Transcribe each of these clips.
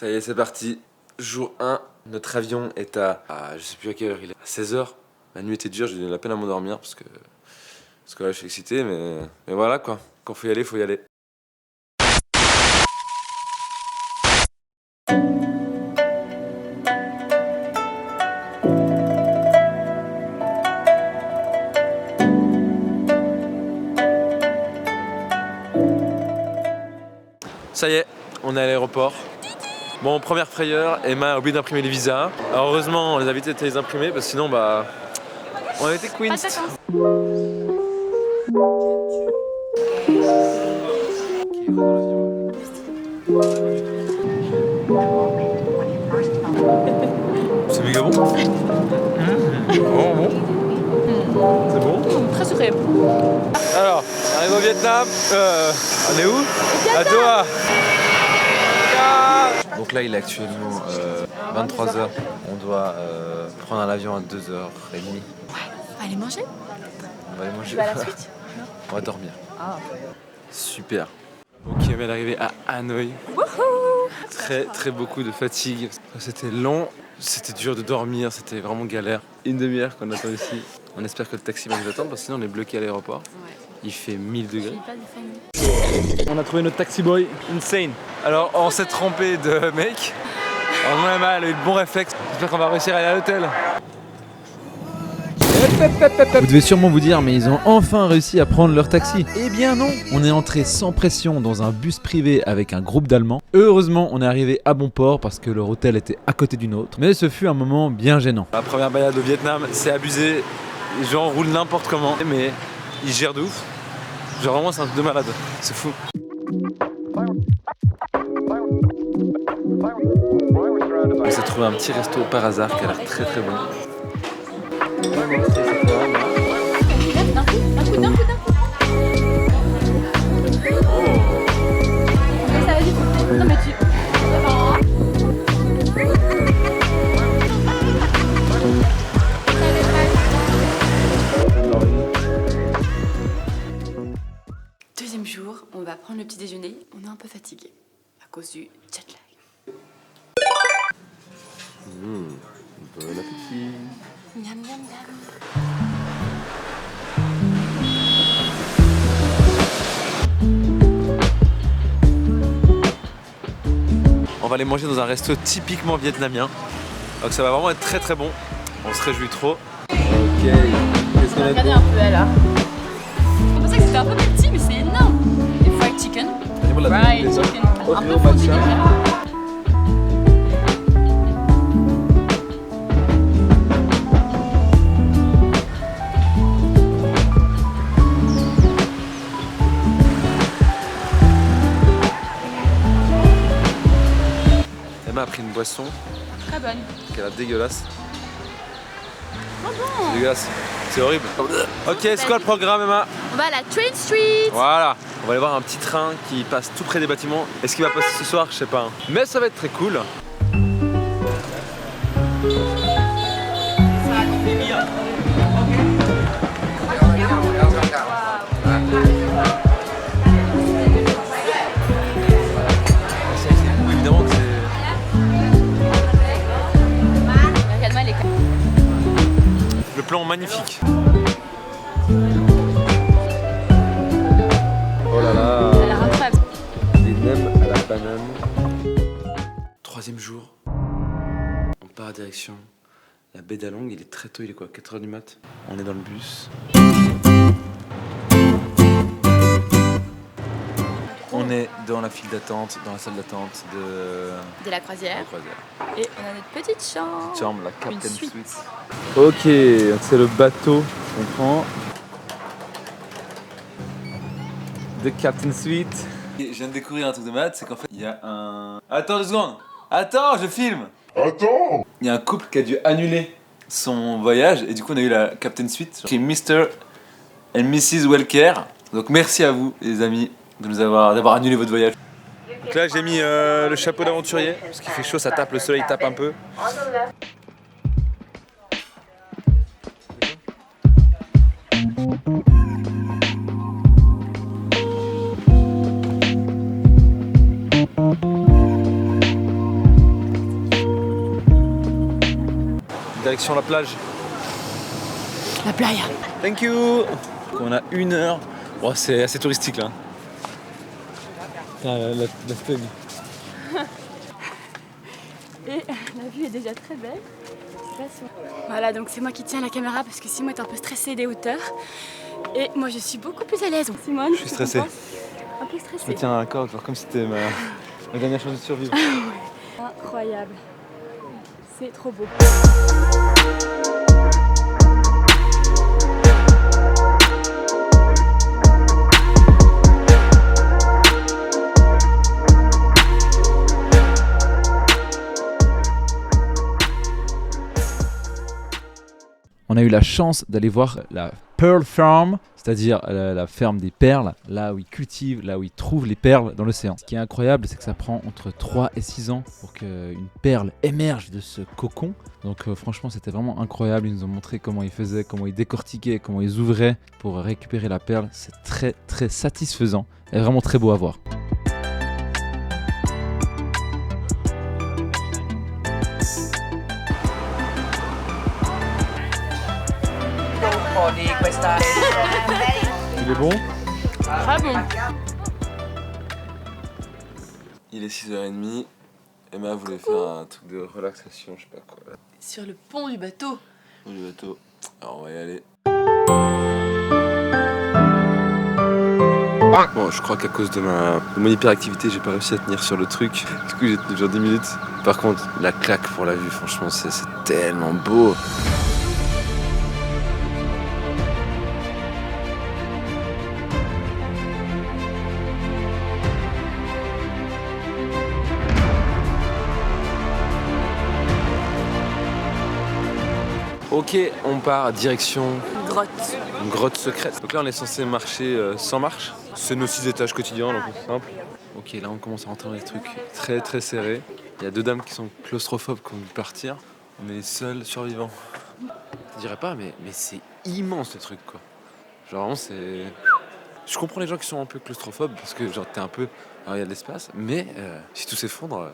Ça y est, c'est parti. Jour 1, notre avion est je sais plus à quelle heure il est, à 16h. La nuit était dure, j'ai eu la peine à m'endormir parce que là je suis excité, mais voilà quoi. Quand faut y aller, faut y aller. Ça y est, on est à l'aéroport. Bon, première frayeur, Emma a oublié d'imprimer les visas. Alors heureusement, on les a vite été les imprimer parce que sinon, on a été queens. C'est méga bon. Oh bon. C'est bon. Très sucré. Alors, on arrive au Vietnam. On est où? À Doha. Donc là, il est actuellement 23h. On doit prendre un avion à 2h30. On va aller manger. On va aller manger. Tu vas à la suite? On va dormir. Ah. Super. Ok, on vient d'arriver à Hanoï. Très beaucoup de fatigue. C'était long, c'était dur de dormir, c'était vraiment galère. Une demi-heure qu'on attend ici. On espère que le taxi va nous attendre parce que sinon on est bloqué à l'aéroport. Ouais. Il fait 1000 degrés. On a trouvé notre taxi boy, insane. Alors on s'est trompé de mec. Alors moi Emma, elle a eu le bon réflexe. J'espère qu'on va réussir à aller à l'hôtel. Vous devez sûrement vous dire, mais ils ont enfin réussi à prendre leur taxi. Eh bien non. On est entré sans pression dans un bus privé avec un groupe d'Allemands. Heureusement, on est arrivé à bon port parce que leur hôtel était à côté du nôtre. Mais ce fut un moment bien gênant. La première balade au Vietnam, c'est abusé. Les gens roulent n'importe comment, mais ils gèrent de ouf. Genre vraiment c'est un truc de malade, c'est fou. On s'est trouvé un petit resto par hasard qui a l'air très bon. D'un coup. Ça va vite. Non mais tu... Deuxième jour, on va prendre le petit déjeuner. On est un peu fatigué à cause du jet lag. Bon appétit. Miam miam miam. On va aller manger dans un resto typiquement vietnamien. Donc ça va vraiment être très bon. On se réjouit trop. Ok. Qu'est-ce qu'on a? Regardez un peu elle là. On pensait que c'était un peu plus petit mais c'est énorme. Des fried chicken. Fried chicken. Un peu fondu déjà. Emma a pris une boisson Très bonne. qui a l'air dégueulasse. Oh bon. C'est dégueulasse. C'est horrible. Ok, c'est quoi le programme Emma? On va à la Train Street. Voilà. On va aller voir un petit train qui passe tout près des bâtiments. Est-ce qu'il va passer ce soir? Je sais pas. Mais ça va être très cool. Évidemment que c'est... Regarde-moi les... Le plan magnifique. Oh là là. Elle a l'air incroyable. Des nems à la banane. Troisième jour. On part à direction la baie d'Along. Il est très tôt, il est quoi? 4h du mat. On est dans le bus. On est dans la file d'attente, dans la salle d'attente De la croisière. la croisière. Et on a notre petite chambre. Chambre, la Captain Une suite. Suite. Ok, c'est le bateau qu'on prend. The Captain Suite. Je viens de découvrir un truc de malade, c'est qu'en fait, il y a un... Attends 2 secondes. Attends, je filme. Attends. Il y a un couple qui a dû annuler son voyage et du coup on a eu la Captain Suite. Qui est Mr. and Mrs. Welker. Donc merci à vous les amis d'avoir annulé votre voyage. Donc là j'ai mis le chapeau d'aventurier parce qu'il fait chaud, ça tape, le soleil tape un peu. direction la plage. La playa. Thank you. On a 1 heure. Bon, c'est assez touristique là. Ah, la stèle. Et la vue est déjà très belle. Voilà, donc c'est moi qui tiens la caméra parce que Simon est un peu stressé des hauteurs. Et moi je suis beaucoup plus à l'aise. Donc Simone, je suis stressé. Un peu stressé. Je me tiens à la corde, genre comme si c'était ma dernière chance de survivre. Incroyable. C'est trop beau. On a eu la chance d'aller voir la Pearl Farm, c'est-à-dire la ferme des perles, là où ils cultivent, là où ils trouvent les perles dans l'océan. Ce qui est incroyable, c'est que ça prend entre 3 et 6 ans pour qu'une perle émerge de ce cocon. Donc franchement, c'était vraiment incroyable. Ils nous ont montré comment ils faisaient, comment ils décortiquaient, comment ils ouvraient pour récupérer la perle. C'est très très satisfaisant et vraiment très beau à voir. Il est bon? Très bon. Il est 6h30. Emma voulait faire un truc de relaxation, je sais pas quoi. Sur le pont du bateau. Du bateau. Alors on va y aller. Bon, je crois qu'à cause de mon hyperactivité, j'ai pas réussi à tenir sur le truc. Du coup, j'ai tenu genre 10 minutes. Par contre, la claque pour la vue, franchement, c'est tellement beau. Ok, on part direction une grotte secrète. Donc là, on est censé marcher sans marche. C'est nos 6 étages quotidiens, donc c'est simple. Ok, là, on commence à rentrer dans des trucs très très serrés. Il y a 2 dames qui sont claustrophobes qui ont dû partir. On est les seuls survivants. Je dirais pas, mais c'est immense le truc, quoi. Genre vraiment, c'est... Je comprends les gens qui sont un peu claustrophobes parce que genre t'es un peu... Alors, il y a de l'espace, mais si tout s'effondre,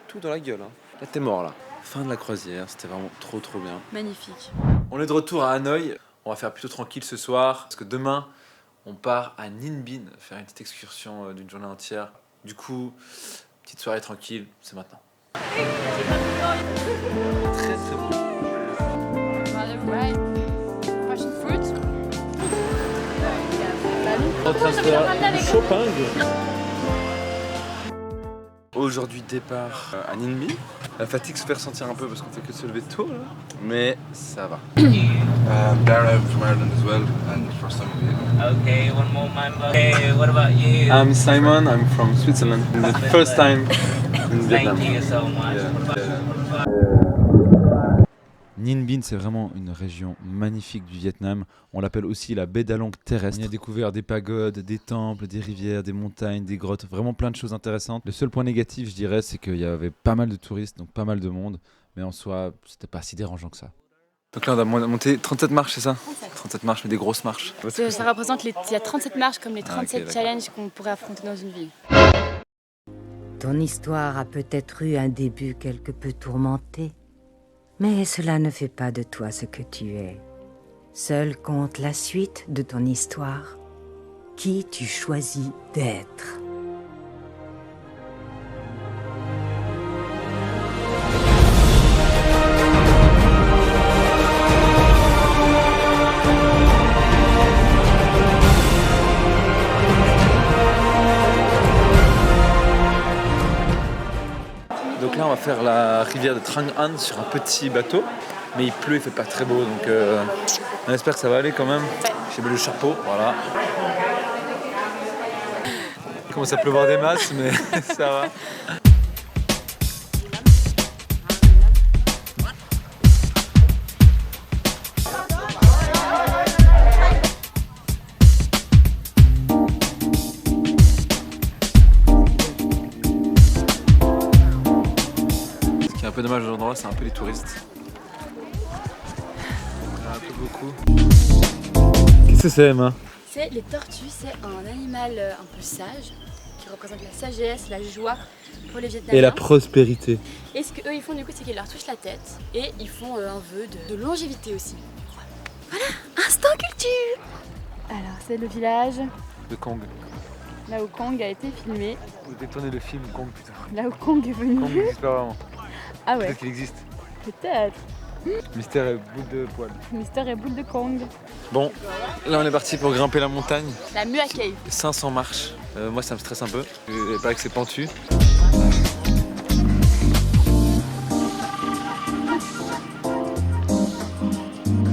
tout dans la gueule. Hein. Là, t'es mort, là. Fin de la croisière, c'était vraiment trop bien. Magnifique. On est de retour à Hanoï. On va faire plutôt tranquille ce soir parce que demain, on part à Ninh Binh faire une petite excursion d'une journée entière. Du coup, petite soirée tranquille, c'est maintenant. Très beau. Passion fruit. En train de faire du shopping. Aujourd'hui, départ à Ninh Binh. La fatigue se fait ressentir un peu parce qu'on fait que se lever tôt là, mais ça va. Dara from Ireland as well, and first time here. Okay, one more member. Hey, what about you? I'm Simon, I'm from Switzerland. The first time in Vietnam. Thank you so much. Ninh Binh, c'est vraiment une région magnifique du Vietnam. On l'appelle aussi la baie d'Along terrestre. On y a découvert des pagodes, des temples, des rivières, des montagnes, des grottes, vraiment plein de choses intéressantes. Le seul point négatif, je dirais, c'est qu'il y avait pas mal de touristes, donc pas mal de monde. Mais en soi, c'était pas si dérangeant que ça. Donc là, on a monté 37 marches, c'est ça? 37 marches, mais des grosses marches. Ça représente il y a 37 marches comme les 37 challenges qu'on pourrait affronter dans une ville. Ton histoire a peut-être eu un début quelque peu tourmenté. Mais cela ne fait pas de toi ce que tu es. Seul compte la suite de ton histoire. Qui tu choisis d'être. Donc là, on va faire la rivière de Trang An sur un petit bateau. Mais il pleut, il fait pas très beau, donc on espère que ça va aller quand même. J'ai mis le chapeau, voilà. Il commence à pleuvoir des masses, mais ça va. Ce qui est un peu dommage aux endroits, c'est un peu les touristes. Un peu beaucoup. Qu'est-ce que c'est, Emma? Les tortues, c'est un animal un peu sage qui représente la sagesse, la joie pour les Vietnamiens. Et la prospérité. Et ce qu'eux ils font du coup, c'est qu'ils leur touchent la tête et ils font un vœu de longévité aussi. Voilà, instant culture. Alors c'est le village De Kong. là où Kong a été filmé, Vous avez tourné le film Kong, putain. là où Kong est venu. Kong n'existe pas vraiment. Ah ouais, Peut-être qu'il existe. peut-être. Mystère et boule de poil. Mystère et boule de Kong. Bon, là on est parti pour grimper la montagne. La Mua Cave. 500 marches. Moi ça me stresse un peu. Il paraît que c'est pentu.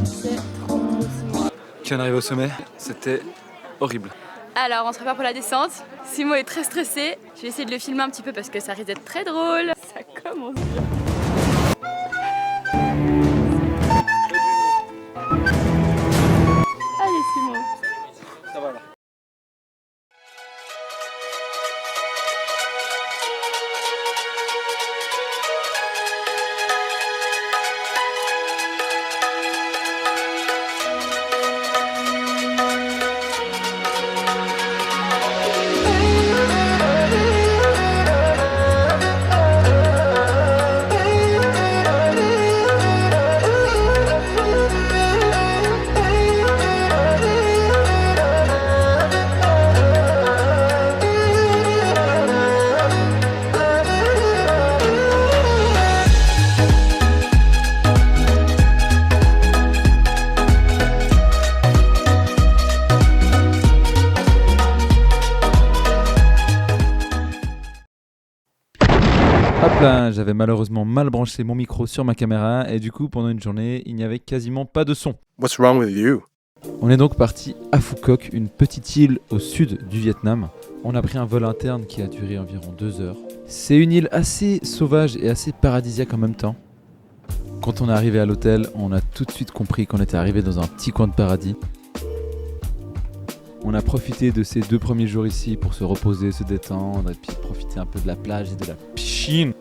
C'est trop beau ce mot. Quand on arrive au sommet, c'était horrible. Alors on se prépare pour la descente. Simo est très stressé. Je vais essayer de le filmer un petit peu parce que ça risque d'être très drôle. Ça commence bien. Allez Simo. Ça va là. Hop là, j'avais malheureusement mal branché mon micro sur ma caméra et du coup pendant une journée il n'y avait quasiment pas de son. What's wrong with you? On est donc parti à Phu Quoc, une petite île au sud du Vietnam. On a pris un vol interne qui a duré environ 2 heures. C'est une île assez sauvage et assez paradisiaque en même temps. Quand on est arrivé à l'hôtel, on a tout de suite compris qu'on était arrivé dans un petit coin de paradis. On a profité de ces 2 premiers jours ici pour se reposer, se détendre et puis profiter un peu de la plage et de la piscine.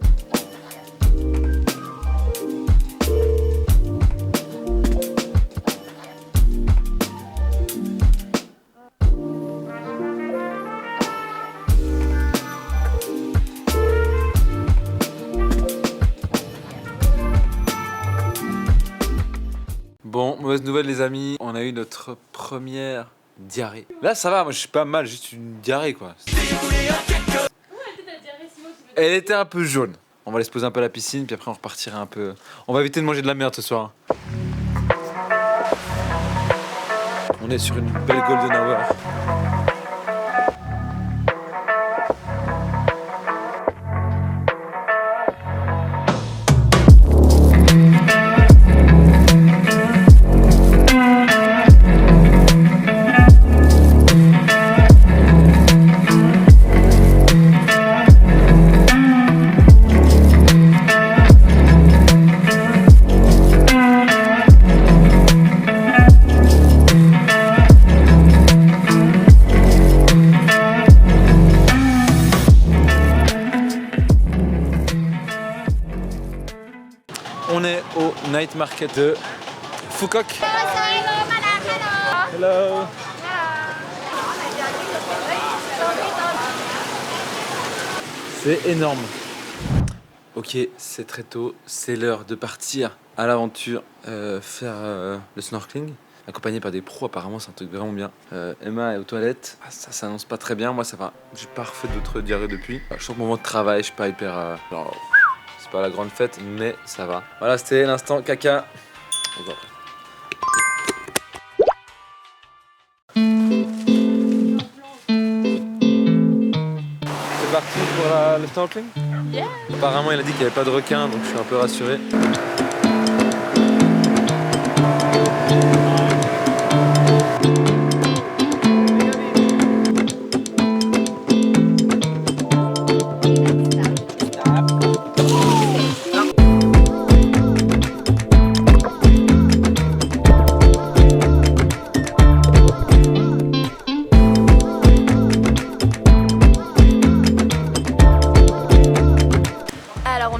Bon, mauvaise nouvelle les amis, on a eu notre première diarrhée. Là ça va, moi je suis pas mal, juste une diarrhée quoi. Elle était un peu jaune. On va aller se poser un peu à la piscine, puis après on repartira un peu. On va éviter de manger de la merde ce soir. On est sur une belle golden hour. On est au night market de Phu Quoc. Hello. C'est énorme. Ok, c'est très tôt, c'est l'heure de partir à l'aventure, faire le snorkeling. Accompagné par des pros, apparemment c'est un truc vraiment bien. Emma est aux toilettes, ça s'annonce pas très bien, moi ça va. J'ai pas refait d'autres diarrhées depuis. Je sens que mon moment de travail, je suis pas hyper... genre, c'est pas la grande fête, mais ça va. Voilà, c'était l'instant caca. On va. C'est parti pour le snorkeling? Yeah. Apparemment il a dit qu'il n'y avait pas de requin, donc je suis un peu rassuré.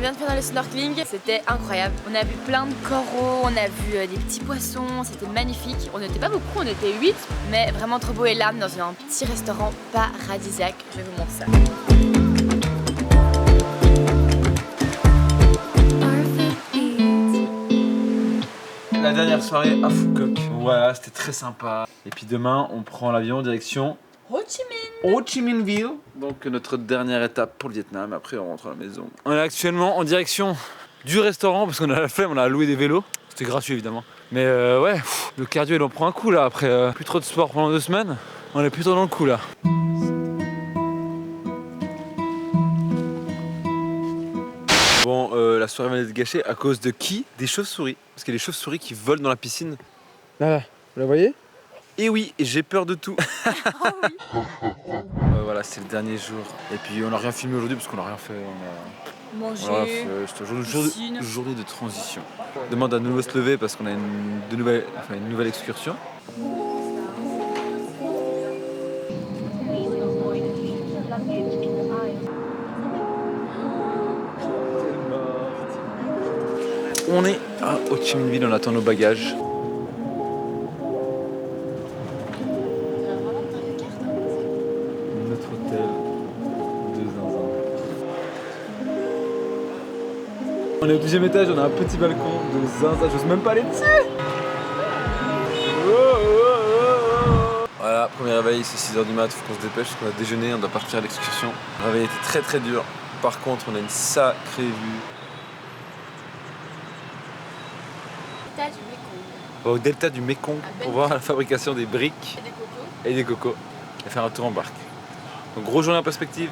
vient de faire le snorkeling, c'était incroyable. On a vu plein de coraux, on a vu des petits poissons, c'était magnifique. On n'était pas beaucoup, on était 8, mais vraiment trop beau. Et là, dans un petit restaurant paradisiaque, je vais vous montrer ça. La dernière soirée à Phuket. Voilà, c'était très sympa. Et puis demain, on prend l'avion direction Ho Chi Minh. Ho Chi Minh Ville. Donc notre dernière étape pour le Vietnam. Après, on rentre à la maison. On est actuellement en direction du restaurant parce qu'on a la flemme, on a loué des vélos. C'était gratuit évidemment. Mais ouais, le cardio il en prend un coup là. Après plus trop de sport pendant 2 semaines, on est plutôt dans le coup là. Bon, la soirée vient d'être gâchée à cause de qui? Des chauves-souris. Parce qu'il y a des chauves-souris qui volent dans la piscine. Là, vous la voyez? Et oui, j'ai peur de tout. Oh oui. Voilà, c'est le dernier jour. Et puis on n'a rien filmé aujourd'hui parce qu'on n'a rien fait. Manger. C'était une journée de transition. On demande à nouveau se lever parce qu'on a une nouvelle excursion. On est à Ho Chi Minh Ville, on attend nos bagages. Notre hôtel de Zinzin. On est au 2e étage, on a un petit balcon de Zinzin, j'ose même pas aller dessus. Voilà, premier réveil, c'est 6h du mat, faut qu'on se dépêche parce qu'on a déjeuné, on doit partir à l'excursion. Le réveil était très dur. Par contre, on a une sacrée vue. Au delta du Mékong pour voir la fabrication des briques et des cocos et faire un tour en barque. Donc grosse journée en perspective.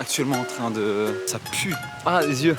Actuellement en train de... Ça pue. Ah, les yeux.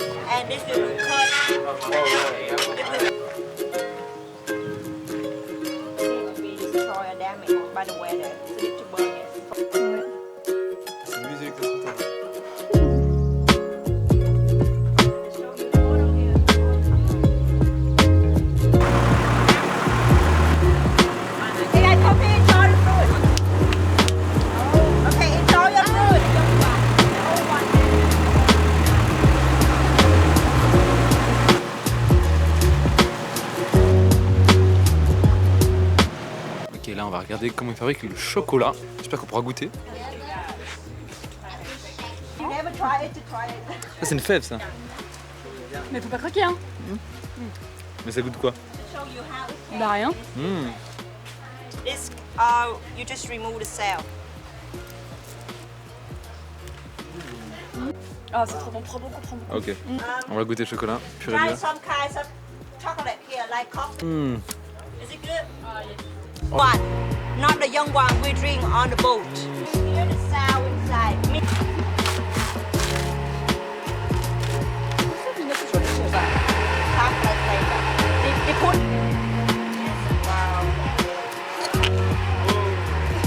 Ok, là on va regarder comment ils fabriquent le chocolat. J'espère qu'on pourra goûter. Ça c'est une fève ça. Mais faut pas craquer hein. Mais ça goûte quoi? Bah rien. This, you just remove the cell. Ah c'est trop bon, prends beaucoup. Ok, on va goûter le chocolat. Purée Try de some kinds of chocolate here, like coffee. mmh. Is it good? One, not the young one we drink on the boat. Hear the sound inside. Chocolate flavor. They put.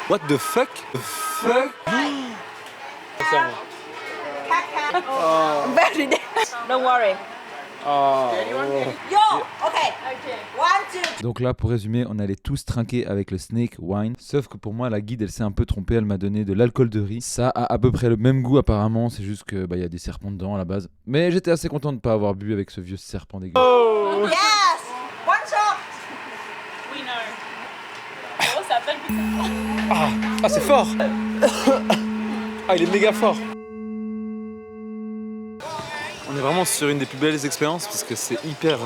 What the fuck? The fuck? Very nice. Don't worry. Yo, okay. 1, 2. Donc là, pour résumer, on allait tous trinquer avec le Snake Wine. Sauf que pour moi, la guide, elle s'est un peu trompée. Elle m'a donné de l'alcool de riz. Ça a à peu près le même goût apparemment. C'est juste que y a des serpents dedans à la base. Mais j'étais assez content de ne pas avoir bu avec ce vieux serpent dégueu. Yes. One shot. We know. Oh ça appelle plus. Ah, c'est fort. Ah, il est méga fort. On est vraiment sur une des plus belles expériences parce que c'est hyper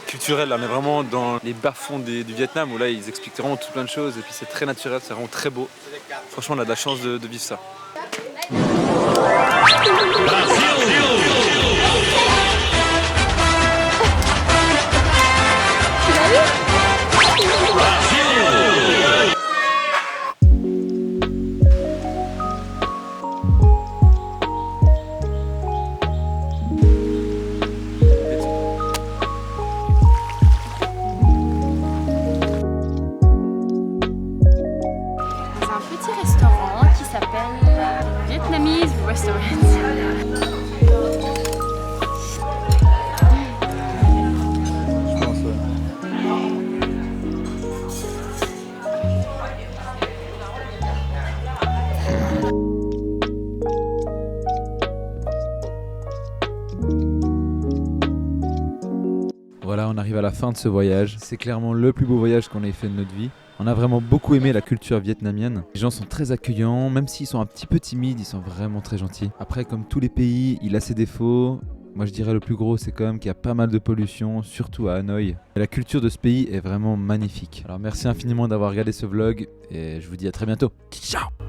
culturel. Là, on est vraiment dans les bas-fonds du Vietnam où là ils expliquent vraiment tout plein de choses et puis c'est très naturel, c'est vraiment très beau. Franchement, on a de la chance de vivre ça. arrive à la fin de ce voyage. C'est clairement le plus beau voyage qu'on ait fait de notre vie. On a vraiment beaucoup aimé la culture vietnamienne. Les gens sont très accueillants, même s'ils sont un petit peu timides, ils sont vraiment très gentils. Après, comme tous les pays, il a ses défauts. Moi je dirais le plus gros, c'est quand même qu'il y a pas mal de pollution, surtout à Hanoï. Et la culture de ce pays est vraiment magnifique. Alors merci infiniment d'avoir regardé ce vlog et je vous dis à très bientôt. Ciao!